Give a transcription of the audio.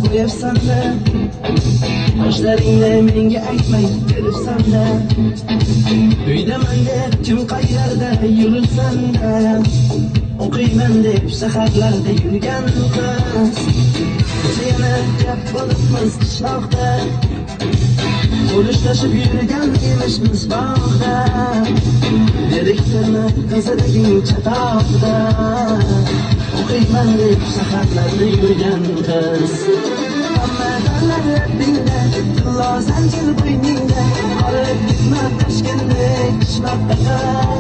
qo'yibsan-da, yoshlaringni menga aytmay kelibsan-da. Uydaman deb kim qayerda yuribsan-da, o'qiyman deb shaharlarda yurgan qiz. Yana gap bo'libmiz qishloqda, qo'lishlashib yurgan emishmiz bog'da. Direktorni qizining chatoqda, o'qiyman deb shaharlarda yurgan qiz. Hamma dallar labbingda, tillo zanjir bo'yningda, olib ketma Toshkentdek qishloqqa.